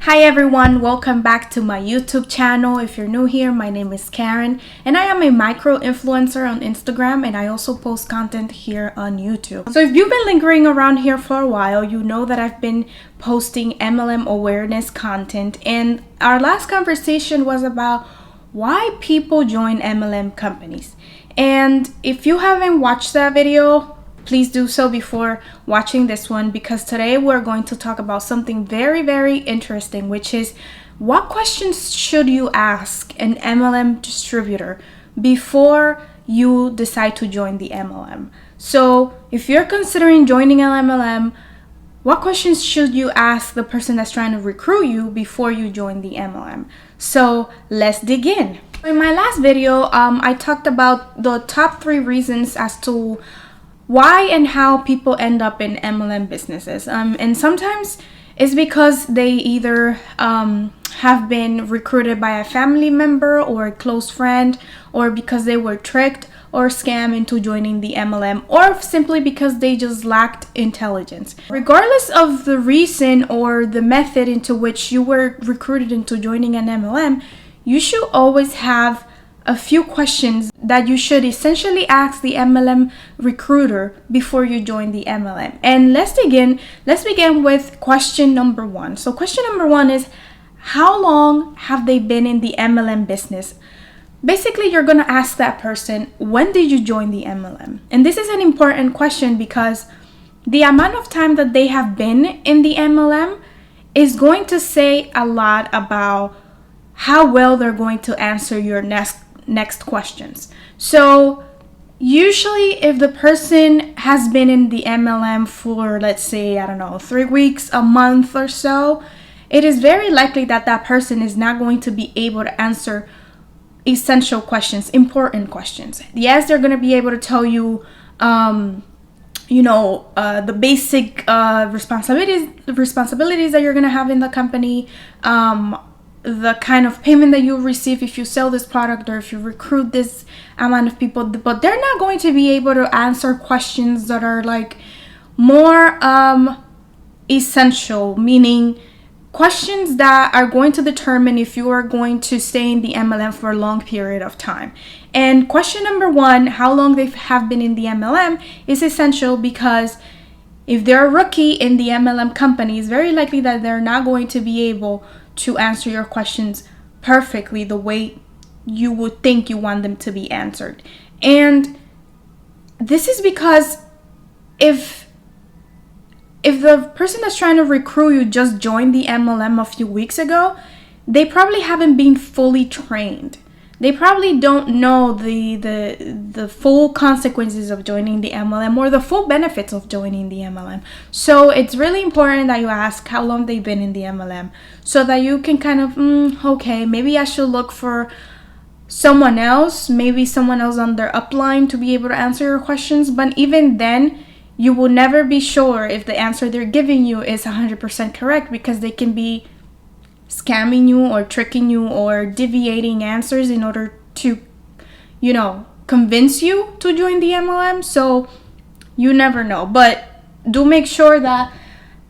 Hi everyone, welcome back to my YouTube channel. If you're new here, my name is Karen and I am a micro influencer on Instagram, and I also post content here on YouTube. So if you've been lingering around here for a while, you know that I've been posting MLM awareness content, and our last conversation was about why people join MLM companies. And if you haven't watched that video, please do so before watching this one, because today we're going to talk about something very interesting, which is what questions should you ask an MLM distributor before you decide to join the MLM. So if you're considering joining an MLM, what questions should you ask the person that's trying to recruit you before you join the MLM? So let's dig in. In my last video, I talked about the top 3 reasons as to why and how people end up in MLM businesses. And sometimes it's because they either have been recruited by a family member or a close friend, or because they were tricked or scammed into joining the MLM, or simply because they just lacked intelligence. Regardless of the reason or the method into which you were recruited into joining an MLM, you should always have a few questions that you should essentially ask the MLM recruiter before you join the MLM. And let's begin with question number 1. So question number 1 is, how long have they been in the MLM business? Basically, you're going to ask that person, when did you join the MLM? And this is an important question because the amount of time that they have been in the MLM is going to say a lot about how well they're going to answer your next questions. So usually if the person has been in the MLM for, let's say, 3 weeks, a month or so, it is very likely that that person is not going to be able to answer essential questions, important questions. Yes, they're going to be able to tell you the basic responsibilities that you're going to have in the company, the kind of payment that you receive if you sell this product or if you recruit this amount of people, but they're not going to be able to answer questions that are like more essential, meaning questions that are going to determine if you are going to stay in the MLM for a long period of time. And question number 1, how long they have been in the MLM, is essential because if they're a rookie in the MLM company, it's very likely that they're not going to be able to answer your questions perfectly the way you would think you want them to be answered. And this is because if the person that's trying to recruit you just joined the MLM a few weeks ago, they probably haven't been fully trained. They probably don't know the full consequences of joining the MLM or the full benefits of joining the MLM. So it's really important that you ask how long they've been in the MLM, so that you can kind of, okay, maybe I should look for someone else on their upline to be able to answer your questions. But even then, you will never be sure if the answer they're giving you is 100% correct, because they can be scamming you or tricking you or deviating answers in order to, convince you to join the MLM. So you never know. But do make sure that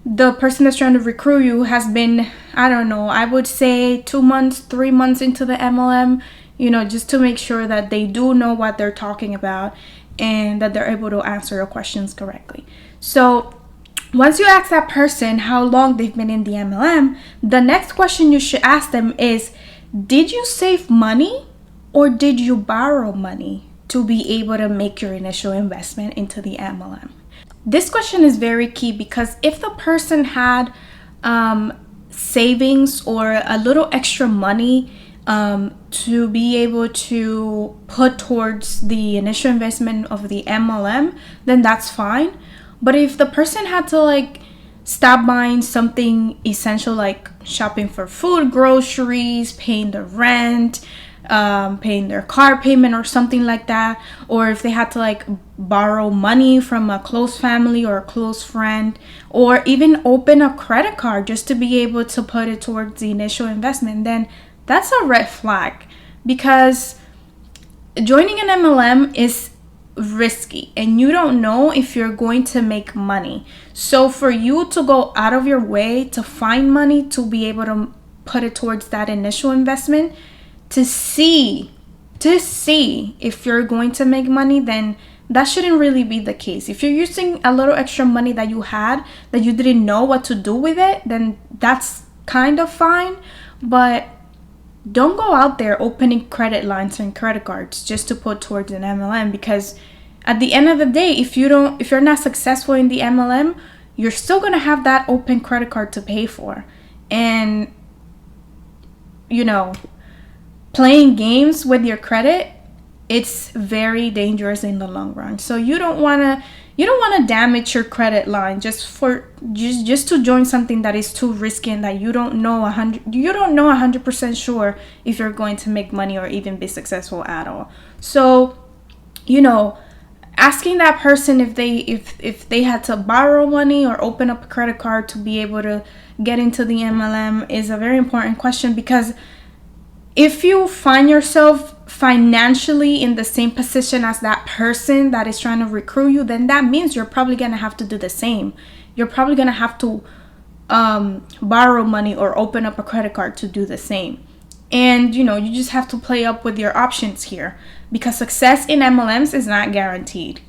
the person that's trying to recruit you has been, I would say 2 months, 3 months into the MLM, just to make sure that they do know what they're talking about and that they're able to answer your questions correctly. So once you ask that person how long they've been in the MLM, the next question you should ask them is, did you save money or did you borrow money to be able to make your initial investment into the MLM? This question is very key, because if the person had savings or a little extra money to be able to put towards the initial investment of the MLM, then that's fine. But if the person had to stop buying something essential like shopping for food, groceries, paying the rent, paying their car payment or something like that, or if they had to borrow money from a close family or a close friend, or even open a credit card just to be able to put it towards the initial investment, then that's a red flag. Because joining an MLM is risky and you don't know if you're going to make money. So for you to go out of your way to find money to be able to put it towards that initial investment to see if you're going to make money, then that shouldn't really be the case. If you're using a little extra money that you had that you didn't know what to do with it, then that's kind of fine. But don't go out there opening credit lines and credit cards just to put towards an MLM, because at the end of the day, if you're not successful in the MLM, you're still going to have that open credit card to pay for. And playing games with your credit, it's very dangerous in the long run. So you don't want to damage your credit line just to join something that is too risky and that you don't know 100% sure if you're going to make money or even be successful at all. So asking that person if they had to borrow money or open up a credit card to be able to get into the MLM is a very important question, because if you find yourself financially in the same position as that person that is trying to recruit you, then that means you're probably going to have to do the same. You're probably going to have to borrow money or open up a credit card to do the same. And you just have to play up with your options here, because success in MLMs is not guaranteed.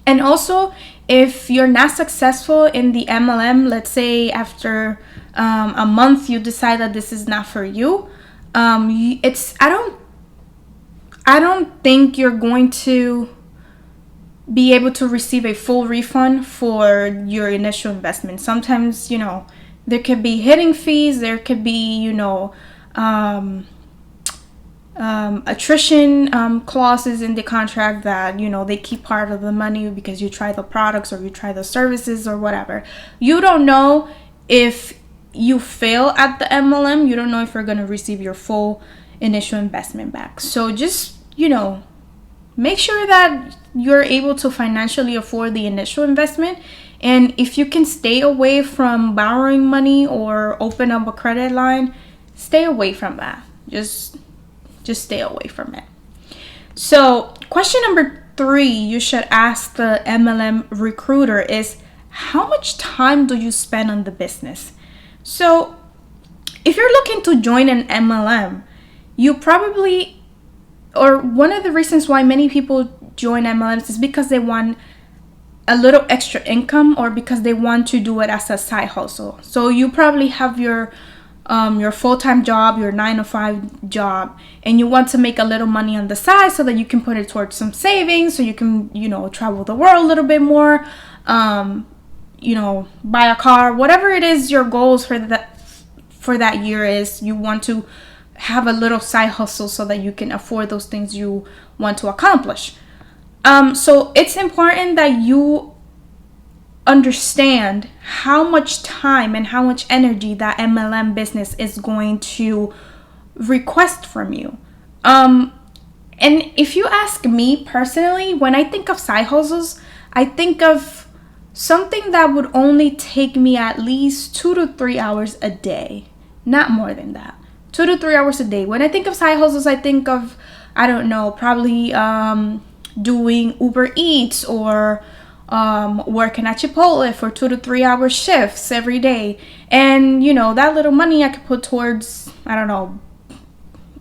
And also, if you're not successful in the MLM, let's say after a month you decide that this is not for you, I don't think you're going to be able to receive a full refund for your initial investment. Sometimes, there could be hidden fees, there could be, attrition clauses in the contract that, they keep part of the money because you try the products or you try the services or whatever. You don't know if you fail at the MLM, you don't know if you're going to receive your full initial investment back. So just, make sure that you're able to financially afford the initial investment. And if you can stay away from borrowing money or open up a credit line, stay away from that. Just stay away from it. So question number 3 you should ask the MLM recruiter is, how much time do you spend on the business? So if you're looking to join an MLM, you probably, or one of the reasons why many people join MLMs is because they want a little extra income or because they want to do it as a side hustle. So you probably have your full-time job, your 9-to-5 job, and you want to make a little money on the side so that you can put it towards some savings, so you can, travel the world a little bit more, buy a car, whatever it is your goals for that year is. You want to have a little side hustle so that you can afford those things you want to accomplish. So it's important that you understand how much time and how much energy that MLM business is going to request from you. And if you ask me personally, when I think of side hustles, I think of something that would only take me at least 2 to 3 hours a day, not more than that. 2 to 3 hours a day. When I think of side hustles, I think of, probably doing Uber Eats or working at Chipotle for 2 to 3 hour shifts every day. And, that little money I could put towards,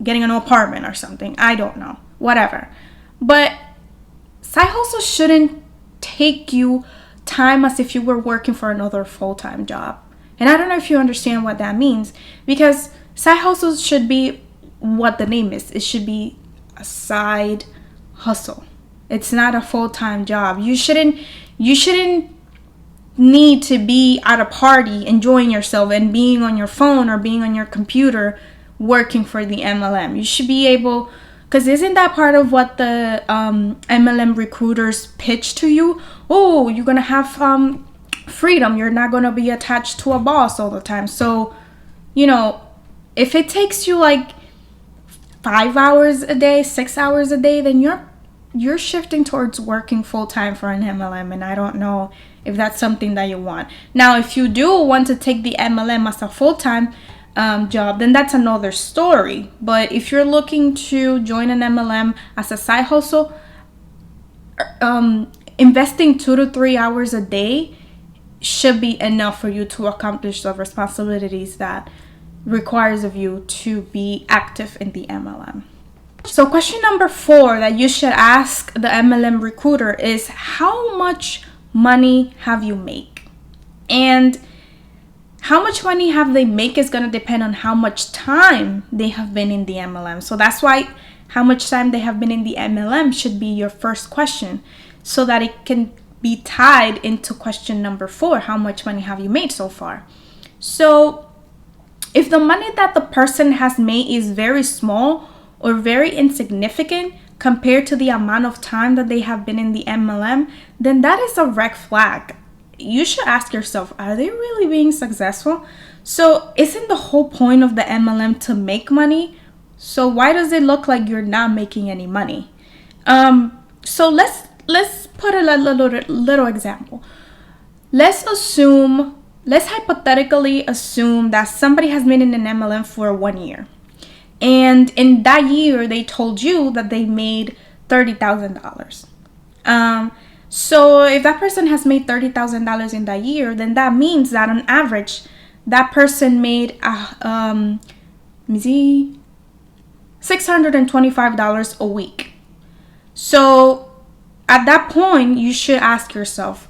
getting an apartment or something. I don't know. Whatever. But side hustles shouldn't take you time as if you were working for another full-time job. And I don't know if you understand what that means, because side hustles should be what the name is. It should be a side hustle. It's not a full-time job. You shouldn't need to be at a party enjoying yourself and being on your phone or being on your computer working for the MLM. You should be able, because isn't that part of what the MLM recruiters pitch to you? Oh, you're going to have freedom. You're not going to be attached to a boss all the time. So, if it takes you like 5 hours a day, 6 hours a day, then you're shifting towards working full-time for an MLM, and I don't know if that's something that you want. Now, if you do want to take the MLM as a full-time job, then that's another story. But if you're looking to join an MLM as a side hustle, investing 2 to 3 hours a day should be enough for you to accomplish the responsibilities that requires of you to be active in the MLM. So question number 4 that you should ask the MLM recruiter is, how much money have you made? And how much money have they make is going to depend on how much time they have been in the MLM. So that's why how much time they have been in the MLM should be your first question, so that it can be tied into question number 4, how much money have you made so far? So if the money that the person has made is very small or very insignificant compared to the amount of time that they have been in the MLM, then that is a red flag. You should ask yourself, are they really being successful? So isn't the whole point of the MLM to make money? So why does it look like you're not making any money? So let's put a little example. Let's hypothetically assume that somebody has been in an MLM for 1 year. And in that year, they told you that they made $30,000. So if that person has made $30,000 in that year, then that means that on average, that person made $625 a week. So at that point, you should ask yourself,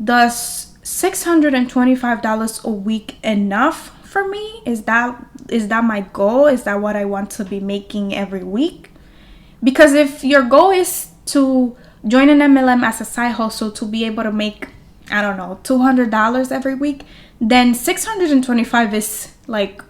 does $625 a week enough for me? Is that my goal? Is that what I want to be making every week? Because if your goal is to join an MLM as a side hustle to be able to make, I don't know, $200 every week, then 625 is like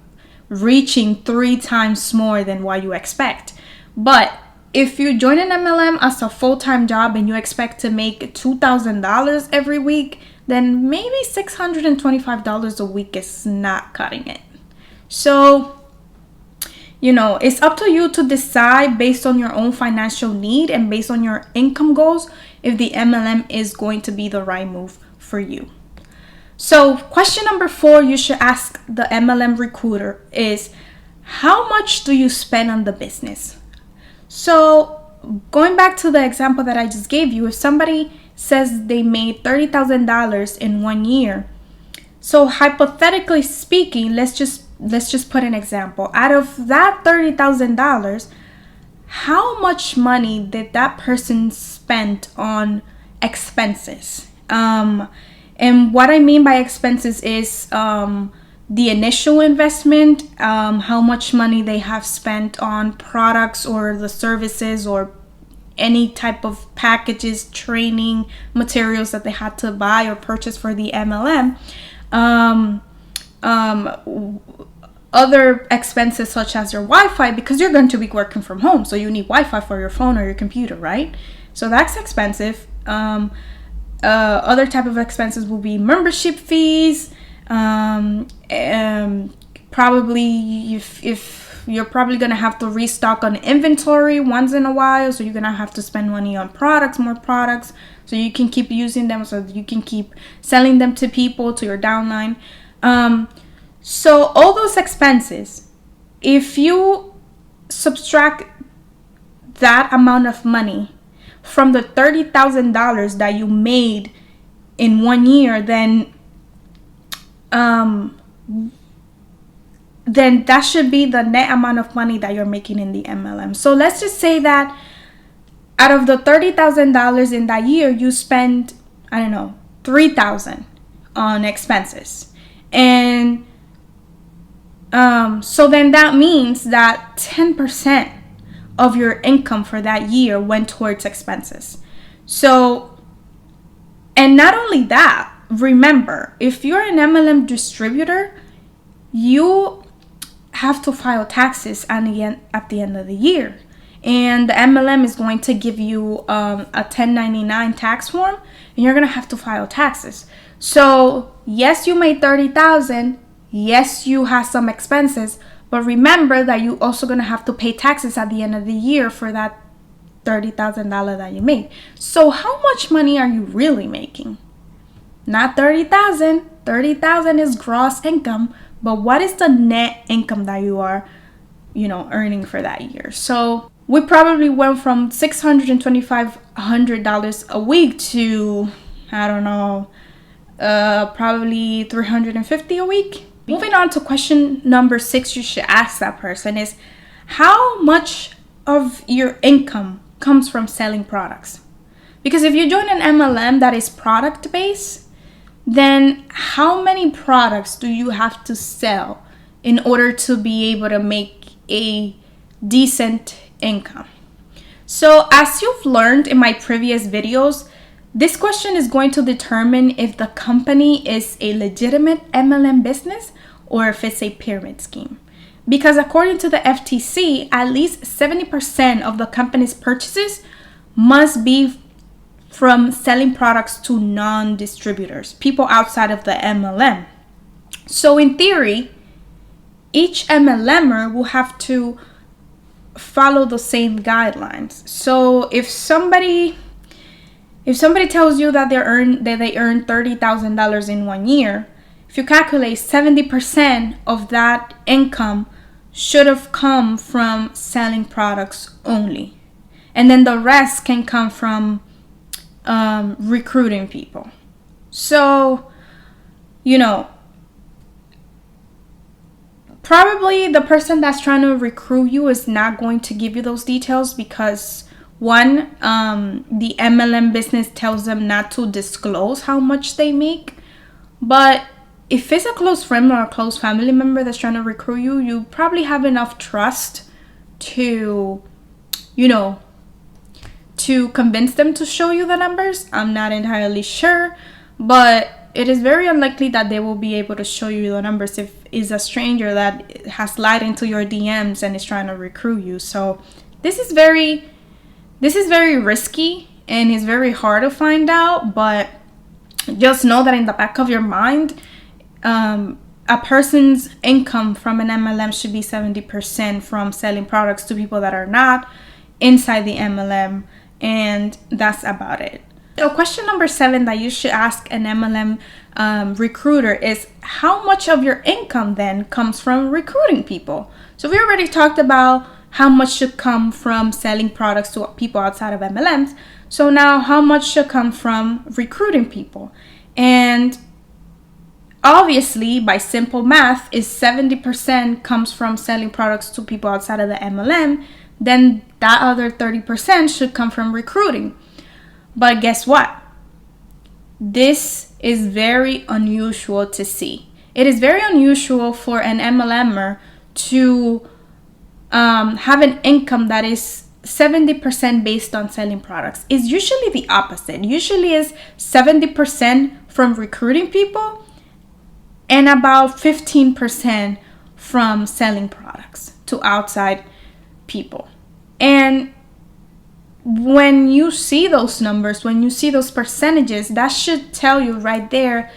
reaching 3 times more than what you expect. But if you join an MLM as a full-time job and you expect to make $2,000 every week, then maybe $625 a week is not cutting it. So, it's up to you to decide based on your own financial need and based on your income goals if the MLM is going to be the right move for you. So question number 4 you should ask the MLM recruiter is, how much do you spend on the business? So going back to the example that I just gave you, if somebody says they made $30,000 in 1 year, so hypothetically speaking, let's just put an example. Out of that $30,000, how much money did that person spend on expenses? And what I mean by expenses is the initial investment, how much money they have spent on products or the services or any type of packages, training materials that they had to buy or purchase for the MLM. Other expenses such as your Wi-Fi, because you're going to be working from home, so you need Wi-Fi for your phone or your computer, right? So that's expensive. Other type of expenses will be membership fees. Probably if you're probably gonna have to restock on inventory once in a while, so you're gonna have to spend money on more products, so you can keep using them, so you can keep selling them to people, to your downline. So all those expenses, if you subtract that amount of money from the $30,000 that you made in 1 year, then that should be the net amount of money that you're making in the MLM. So let's just say that out of the $30,000 in that year, you spend, I don't know, $3,000 on expenses. And so then that means that 10% of your income for that year went towards expenses. So, and not only that, remember, if you're an MLM distributor, you have to file taxes at the end of the year. And the MLM is going to give you a 1099 tax form, and you're going to have to file taxes. So, yes, you made $30,000. Yes, you have some expenses, but remember that you also going to have to pay taxes at the end of the year for that $30,000 that you made. So how much money are you really making? Not $30,000. $30,000 is gross income, but what is the net income that you are, earning for that year? So we probably went from $600 and $2,500 a week to, I don't know, probably $350 a week. Moving on to question number 6 you should ask that person is, how much of your income comes from selling products? Because if you join an MLM that is product based, then how many products do you have to sell in order to be able to make a decent income? So as you've learned in my previous videos, this question is going to determine if the company is a legitimate MLM business or if it's a pyramid scheme. Because according to the FTC, at least 70% of the company's purchases must be from selling products to non-distributors, people outside of the MLM. So in theory, each MLMer will have to follow the same guidelines. So if somebody tells you that they earn $30,000 in 1 year, if you calculate 70% of that income should have come from selling products only. And then the rest can come from recruiting people. So, probably the person that's trying to recruit you is not going to give you those details because one, the MLM business tells them not to disclose how much they make. But if it's a close friend or a close family member that's trying to recruit you, you probably have enough trust to, to convince them to show you the numbers. I'm not entirely sure, but it is very unlikely that they will be able to show you the numbers if it's a stranger that has slid into your DMs and is trying to recruit you. So this is very risky and it's very hard to find out, but just know that in the back of your mind, a person's income from an MLM should be 70% from selling products to people that are not inside the MLM, and that's about it. So question number 7 that you should ask an MLM recruiter is, how much of your income then comes from recruiting people? So we already talked about how much should come from selling products to people outside of MLMs. So now how much should come from recruiting people? And obviously, by simple math, if 70% comes from selling products to people outside of the MLM, then that other 30% should come from recruiting. But guess what? This is very unusual to see. It is very unusual for an MLMer to have an income that is 70% based on selling products. It's usually the opposite. Usually is 70% from recruiting people and about 15% from selling products to outside people. And when you see those numbers, when you see those percentages, that should tell you right there,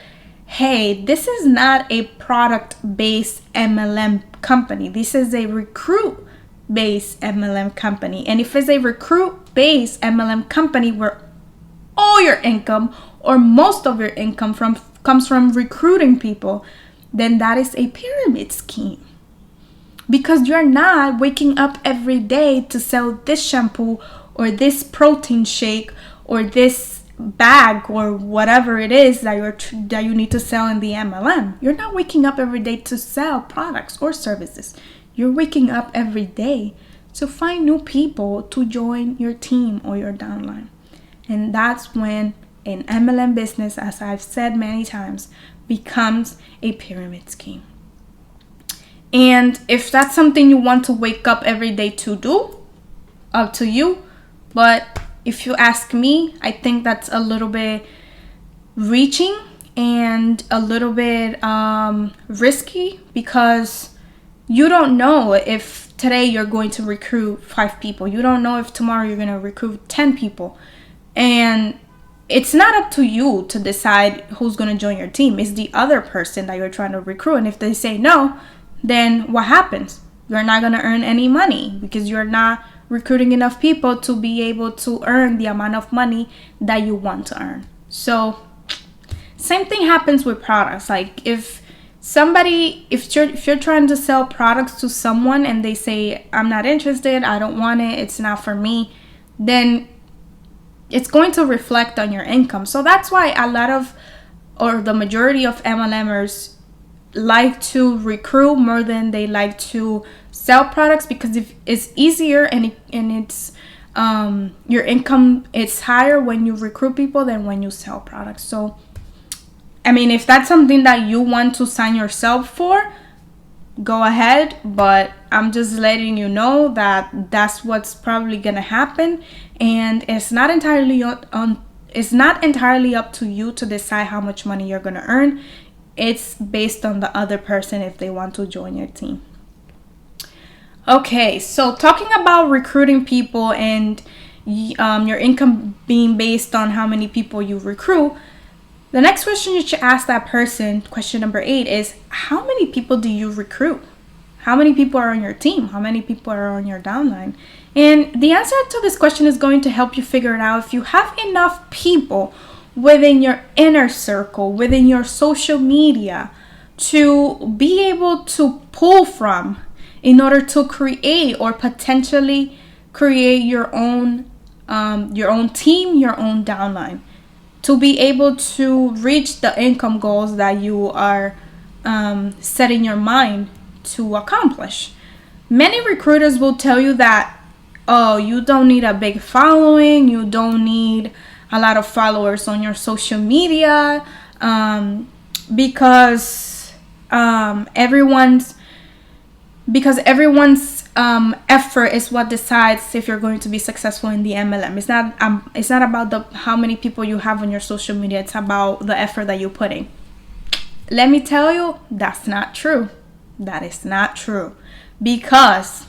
hey, this is not a product-based MLM company. This is a recruit-based MLM company. And if it's a recruit-based MLM company where all your income or most of your income comes from recruiting people, then that is a pyramid scheme. Because you're not waking up every day to sell this shampoo or this protein shake or this bag or whatever it is that you need to sell in the MLM. You're not waking up every day to sell products or services. You're waking up every day to find new people to join your team or your downline. And that's when an MLM business, as I've said many times, becomes a pyramid scheme. And if that's something you want to wake up every day to do, up to you. But if you ask me, I think that's a little bit reaching and a little bit risky, because you don't know if today you're going to recruit 5 people. You don't know if tomorrow you're going to recruit 10 people. And it's not up to you to decide who's going to join your team. It's the other person that you're trying to recruit. And if they say no, then what happens? You're not going to earn any money because you're not recruiting enough people to be able to earn the amount of money that you want to earn. So same thing happens with products. Like if somebody, if you're trying to sell products to someone and they say, I'm not interested, I don't want it, it's not for me, then it's going to reflect on your income. So that's why the majority of MLMers like to recruit more than they like to sell products, because if it's easier and it's your income is higher when you recruit people than when you sell products. So I mean, if that's something that you want to sign yourself for, go ahead, but I'm just letting you know that that's what's probably gonna happen, and it's not entirely up to you to decide how much money you're gonna earn. It's based on the other person if they want to join your team. Okay, so talking about recruiting people and your income being based on how many people you recruit, the next question you should ask that person, question number 8, is how many people do you recruit? How many people are on your team? How many people are on your downline? And the answer to this question is going to help you figure it out. If you have enough people within your inner circle, within your social media, to be able to pull from in order to create or potentially create your own team, your own downline, to be able to reach the income goals that you are setting your mind to accomplish. Many recruiters will tell you that, oh, you don't need a big following, you don't need a lot of followers on your social media, because everyone's effort is what decides if you're going to be successful in the MLM. It's not about how many people you have on your social media. It's about the effort that you put in. Let me tell you, that's not true. That is not true. Because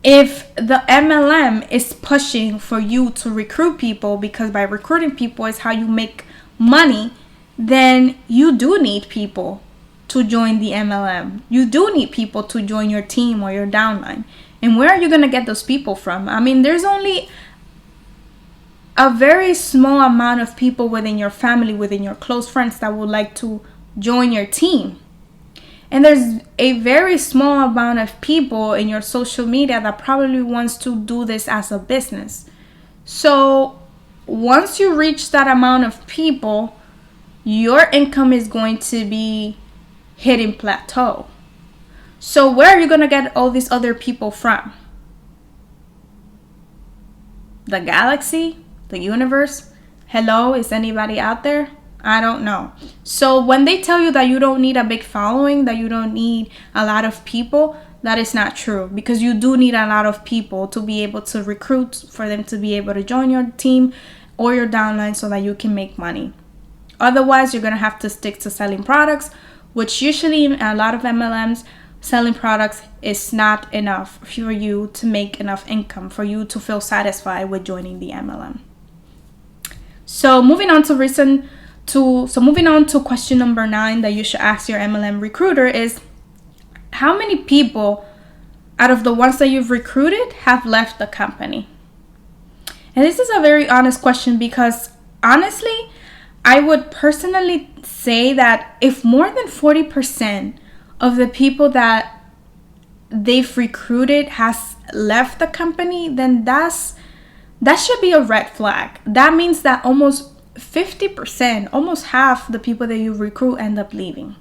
if the MLM is pushing for you to recruit people, because by recruiting people is how you make money, then you do need people to join the MLM. You do need people to join your team or your downline. And where are you going to get those people from? I mean, there's only a very small amount of people within your family, within your close friends, that would like to join your team. And there's a very small amount of people in your social media that probably wants to do this as a business. So once you reach that amount of people, your income is going to be hitting plateau. So where are you going to get all these other people from? The galaxy? The universe? Hello, is anybody out there? I don't know. So when they tell you that you don't need a big following, that you don't need a lot of people, that is not true, because you do need a lot of people to be able to recruit, for them to be able to join your team or your downline so that you can make money. Otherwise, you're going to have to stick to selling products, which usually in a lot of MLMs, selling products is not enough for you to make enough income, for you to feel satisfied with joining the MLM. So moving on to question number 9 that you should ask your MLM recruiter is, how many people out of the ones that you've recruited have left the company? And this is a very honest question, because honestly, I would personally say that if more than 40% of the people that they've recruited has left the company, then that should be a red flag. That means that almost 50%, almost half the people that you recruit end up leaving.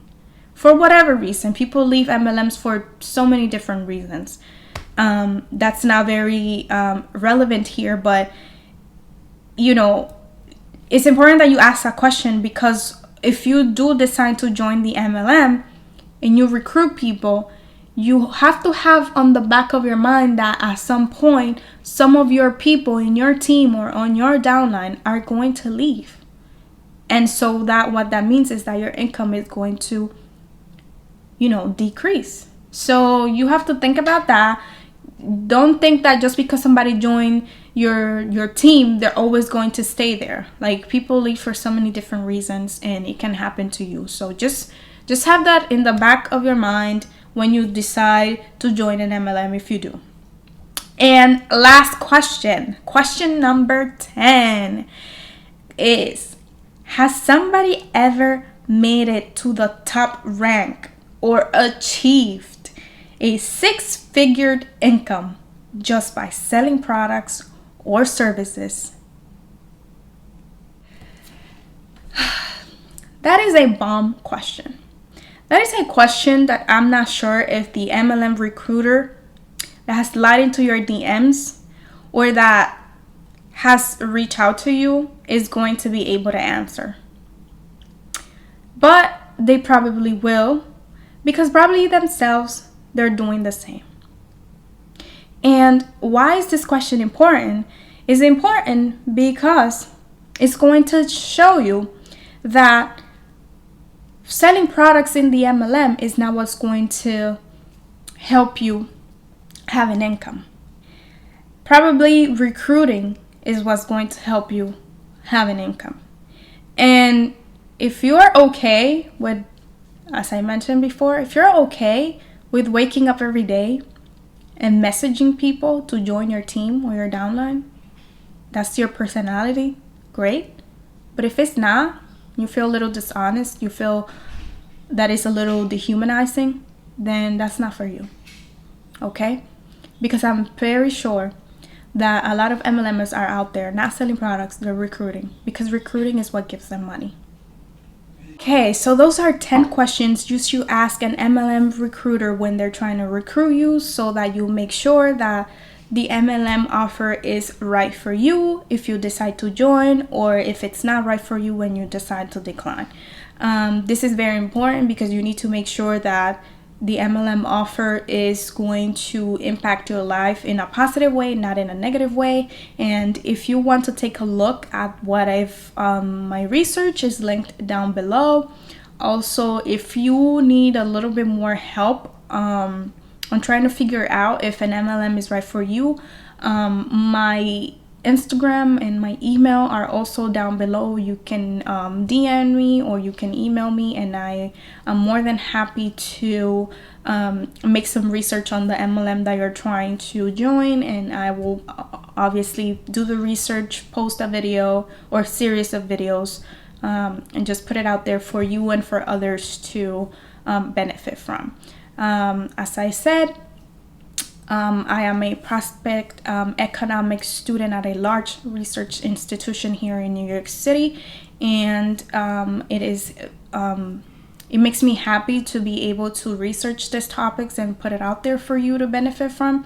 For whatever reason. People leave MLMs for so many different reasons. That's not very relevant here, but it's important that you ask that question, because if you do decide to join the MLM and you recruit people, you have to have on the back of your mind that at some point, some of your people in your team or on your downline are going to leave. And so what that means is that your income is going to, decrease. So you have to think about that. Don't think that just because somebody joined your team, they're always going to stay there. Like, people leave for so many different reasons, and it can happen to you. So just have that in the back of your mind when you decide to join an MLM, if you do. And last question number 10 is, has somebody ever made it to the top rank or achieved a six-figure income just by selling products or services? That is a bomb question. That is a question that I'm not sure if the MLM recruiter that has slid into your DMs or that has reached out to you is going to be able to answer. But they probably will, because probably themselves, they're doing the same. And why is this question important? It's important because it's going to show you that selling products in the MLM is not what's going to help you have an income. Probably recruiting is what's going to help you have an income. And if you're okay with, as I mentioned before, if you're okay with waking up every day and messaging people to join your team or your downline, that's your personality, great. But if it's not, you feel a little dishonest, you feel that it's a little dehumanizing, then that's not for you, okay? Because I'm very sure that a lot of MLMers are out there not selling products, they're recruiting, because recruiting is what gives them money. Okay, so those are 10 questions you should ask an MLM recruiter when they're trying to recruit you, so that you make sure that the MLM offer is right for you if you decide to join, or if it's not right for you when you decide to decline. This is very important because you need to make sure that the MLM offer is going to impact your life in a positive way, not in a negative way. And if you want to take a look at what my research is linked down below. Also, if you need a little bit more help on trying to figure out if an MLM is right for you, my Instagram and my email are also down below. You can DM me or you can email me, and I am more than happy to make some research on the MLM that you're trying to join, and I will obviously do the research, post a video or series of videos, and just put it out there for you and for others to benefit from. As I said, I am a prospect economics student at a large research institution here in New York City, and it makes me happy to be able to research these topics and put it out there for you to benefit from,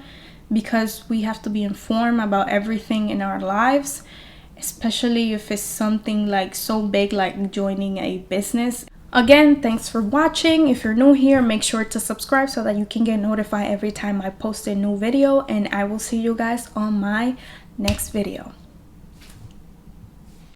because we have to be informed about everything in our lives, especially if it's something like so big like joining a business. Again, thanks for watching. If you're new here, make sure to subscribe so that you can get notified every time I post a new video, and I will see you guys on my next video.